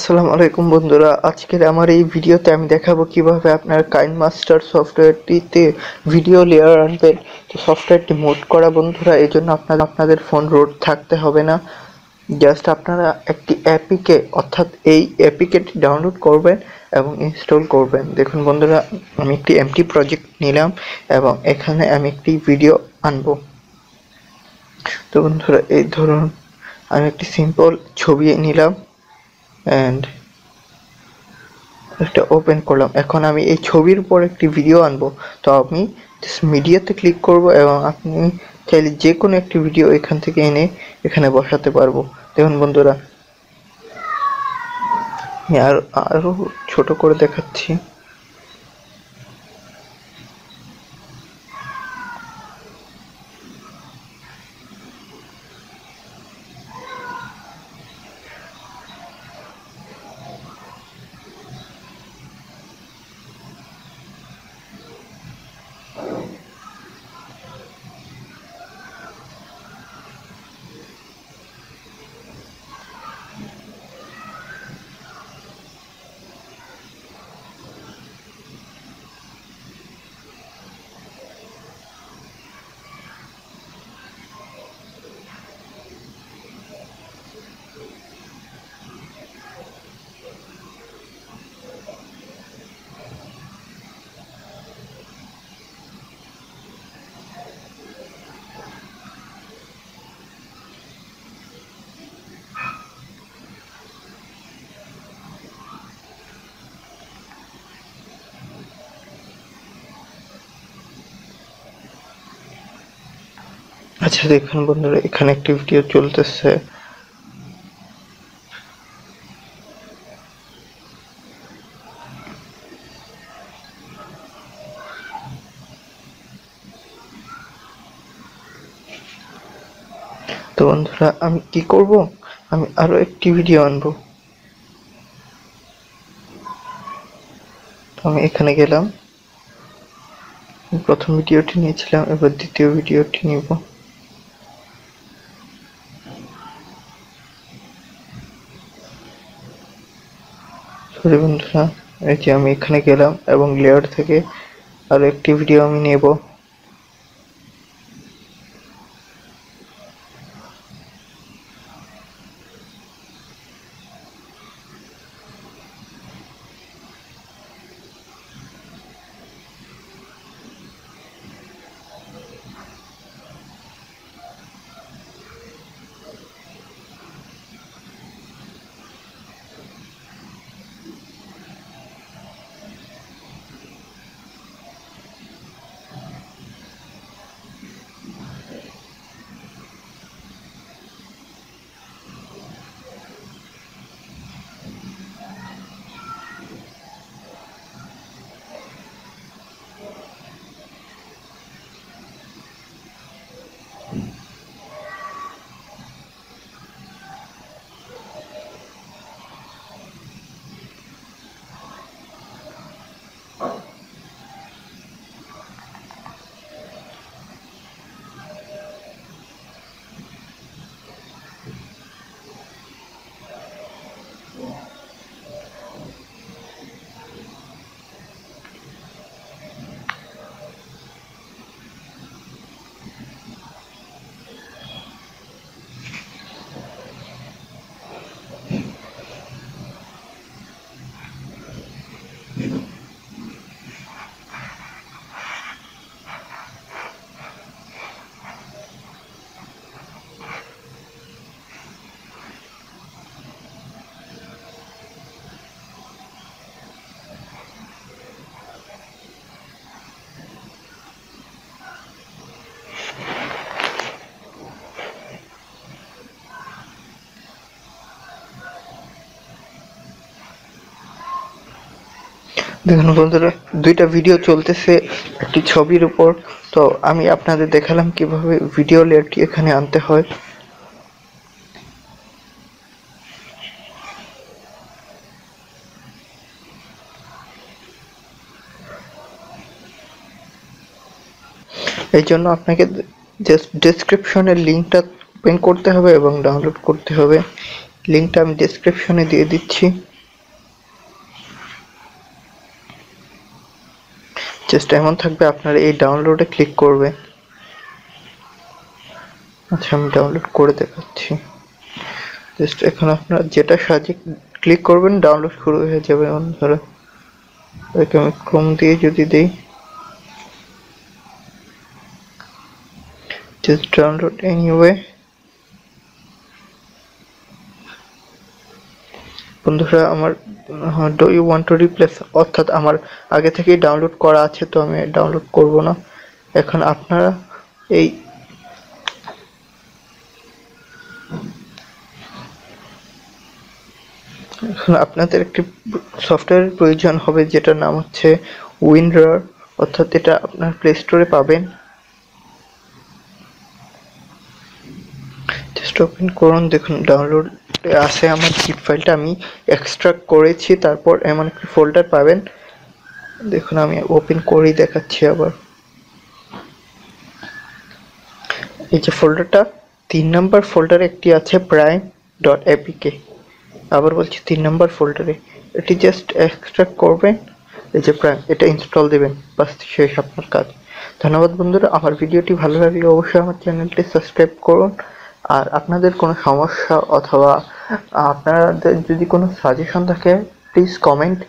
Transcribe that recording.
আসসালামু আলাইকুম বন্ধুরা, আজকের আমার এই ভিডিওতে আমি দেখাবো কিভাবে আপনার কাইনমাস্টার সফটওয়্যারটিতে ভিডিও লেয়ার আনবেন। তো সফটওয়্যারটি মোড করা বন্ধুরা, এই জন্য আপনাদের ফোন রোড থাকতে হবে না। জাস্ট আপনারা একটি অ্যাপিকে অর্থাৎ এই অ্যাপিকেটি ডাউনলোড করবেন এবং ইনস্টল করবেন। দেখুন বন্ধুরা, আমি একটি এমটি প্রজেক্ট নিলাম এবং এখানে আমি একটি ভিডিও আনবো। তো বন্ধুরা, এই ধরুন আমি একটি সিম্পল ছবি নিলাম অ্যান্ড একটা ওপেন করলাম। এখন আমি এই ছবির উপর একটি ভিডিও আনবো। তো আমি মিডিয়াতে ক্লিক করব এবং আপনি চাইলে যে কোনো একটি ভিডিও এখান থেকে এনে এখানে বসাতে পারবো। দেখুন বন্ধুরা, আমি আরো ছোট করে দেখাচ্ছি। আচ্ছা দেখুন বন্ধুরা, এখানে একটি ভিডিও চলতেছে। তো বন্ধুরা, আমি কি করব, আমি আরো একটি ভিডিও আনবো। তো আমি এখানে গেলাম, প্রথম ভিডিওটি নিয়েছিলাম, এবার দ্বিতীয় ভিডিওটি নিব। সরি বন্ধুরা, এই যে আমি এখানে গেলাম এবং লেয়ার থেকে আরো একটি ভিডিও আমি নেব। দেখুন বন্ধুরা, দুইটা ভিডিও চলতেছে একটি ছবির উপর। তো আমি আপনাদের দেখালাম কিভাবে ভিডিও লেয়ারটি এখানে আনতে হয়। এই জন্য আপনাকে জাস্ট ডেসক্রিপশনের লিঙ্কটা ওপেন করতে হবে এবং ডাউনলোড করতে হবে। লিঙ্কটা আমি ডেসক্রিপশনে দিয়ে দিচ্ছি। জাস্ট এমন থাকবে, আপনারা এই ডাউনলোডে ক্লিক করবে। আচ্ছা, আমি ডাউনলোড করে দেখাচ্ছি। জাস্ট এখন আপনারা যেটা সাজে ক্লিক করবেন ডাউনলোড শুরু হয়ে যাবে। ধরো এটাকে আমি ক্রোম দিয়ে যদি দিই, জাস্ট ডাউনলোড এনিওয়ে। বন্ধুরা আমার do you want to replace, অর্থাৎ আমার আগে থেকেই ডাউনলোড করা আছে, তো আমি ডাউনলোড করব না। এখন আপনারা এই এখন আপনাদের একটি সফটওয়্যারের প্রয়োজন হবে, যেটার নাম হচ্ছে উইনরার, অর্থাৎ এটা আপনার প্লে স্টোরে পাবেন। জাস্ট ওপেন করুন, দেখুন ডাউনলোড আছে আমার জিপ ফাইলটা আমি এক্সট্রাক্ট করেছি, তারপর এমন একটি ফোল্ডার পাবেন। দেখুন আমি ওপেন করেই দেখাচ্ছি আবার। এই যে ফোল্ডারটা 3 নম্বর ফোল্ডারে একটি আছে প্রাইম ডট এপিকে, আবার বলছি 3 নম্বর ফোল্ডারে, এটি জাস্ট এক্সট্রাক্ট করবেন। এই যে প্রাইম, এটা ইনস্টল দেবেন, বাস শেষ আপনার কাজ। ধন্যবাদ বন্ধুরা, আমার ভিডিওটি ভালো লাগলে অবশ্যই আমার চ্যানেলটি সাবস্ক্রাইব করুন। আর আপনাদের কোনো সমস্যা অথবা আপনাদের যদি কোনো সাজেশন থাকে প্লিজ কমেন্ট